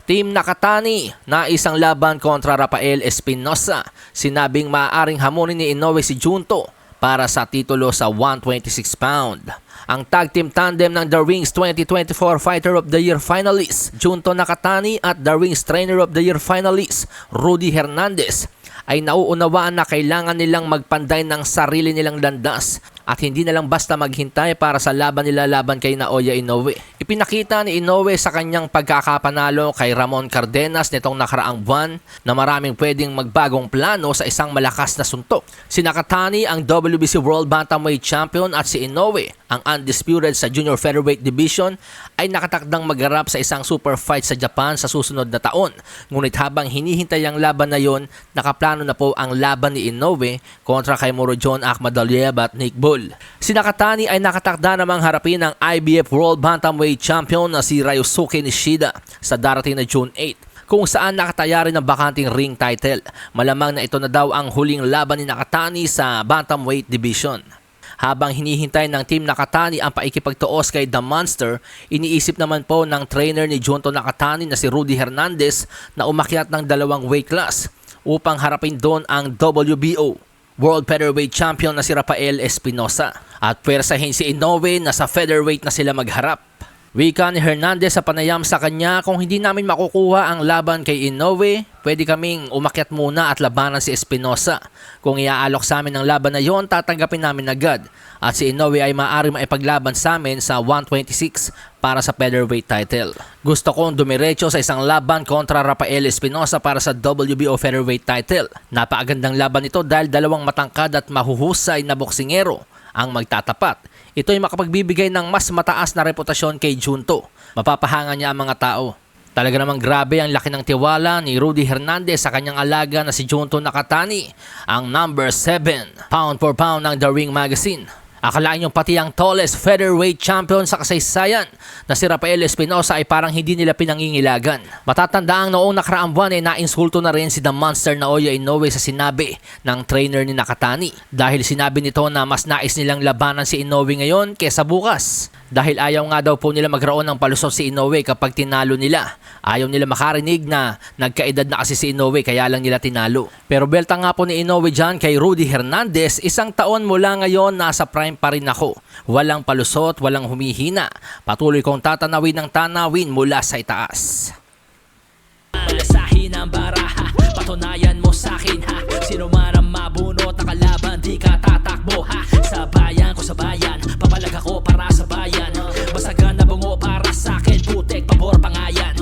Team Nakatani na isang laban kontra Rafael Espinosa. Sinabing maaaring hamunin ni Inoue si Junto para sa titulo sa 126 pound. Ang tag team tandem ng The Rings 2024 Fighter of the Year finalist Junto Nakatani at The Rings Trainer of the Year finalist Rudy Hernandez ay nauunawaan na kailangan nilang magpanday ng sarili nilang landas at hindi na lang basta maghintay para sa laban nila laban kay Naoya Inoue. Ipinakita ni Inoue sa kanyang pagkakapanalo kay Ramon Cardenas nitong nakaraang buwan na maraming pwedeng magbagong plano sa isang malakas na suntok. Si Nakatani ang WBC World Bantamweight Champion at si Inoue, ang undisputed sa Junior Featherweight Division, ay nakatakdang magharap sa isang super fight sa Japan sa susunod na taon. Ngunit habang hinihintay ang laban na yon, nakaplano na po ang laban ni Inoue kontra kay Murodjon Akhmadaliev at Nick Bull. Si Nakatani ay nakatakda namang harapin ang IBF World Bantamweight Champion na si Ryosuke Nishida sa darating na June 8, kung saan nakataya rin ang bakanting ring title. Malamang na ito na daw ang huling laban ni Nakatani sa Bantamweight Division. Habang hinihintay ng Team Nakatani ang paikipagtuos kay The Monster, iniisip naman po ng trainer ni Junto Nakatani na si Rudy Hernandez na umakyat ng 2 weight class upang harapin doon ang WBO World Featherweight Champion na si Rafael Espinosa at pwersahin si Inoue na sa featherweight na sila magharap. Wika ni Hernandez sa panayam sa kanya, kung hindi namin makukuha ang laban kay Inoue, pwede kaming umakyat muna at labanan si Espinosa. Kung iaalok sa amin ang laban na yon, tatanggapin namin agad. At si Inoue ay maaari maipaglaban sa amin sa 126 para sa featherweight title. Gusto kong dumiretso sa isang laban kontra Rafael Espinosa para sa WBO featherweight title. Napakagandang laban ito dahil dalawang matangkad at mahuhusay na boksingero ang magtatapat. Ito ay makapagbibigay ng mas mataas na reputasyon kay Junto. Mapapahanga niya ang mga tao. Talaga namang grabe ang laki ng tiwala ni Rudy Hernandez sa kanyang alaga na si Junto Nakatani, ang number 7 pound for pound ng The Ring Magazine. Akalain nyo pati ang tallest featherweight champion sa kasaysayan na si Rafael Espinosa ay parang hindi nila pinangingilagan. Matatandaang noong nakaraang buwan ay nainsulto na rin si The Monster Naoya Inoue sa sinabi ng trainer ni Nakatani. Dahil sinabi nito na mas nais nilang labanan si Inoue ngayon kesa bukas. Dahil ayaw nga daw po nila magkaroon ng palusot si Inoue kapag tinalo nila. Ayaw nila makarinig na nagkaedad na kasi si Inoue kaya lang nila tinalo. Pero belta nga po ni Inoue dyan kay Rudy Hernandez, 1 taon mula ngayon nasa prime pa rin ako. Walang palusot, walang humihina. Patuloy kong tatanawin ng tanawin mula sa itaas. Sahin ang baraha, patunayan mo sa'kin ha. Sino man ang mabunot na kalaban, di ka tatakbo ha. Sa bayan ko sa bayan, papalag ako para sa bayan. Basagan na bungo para sa'kin, putek, pabor, pangayan.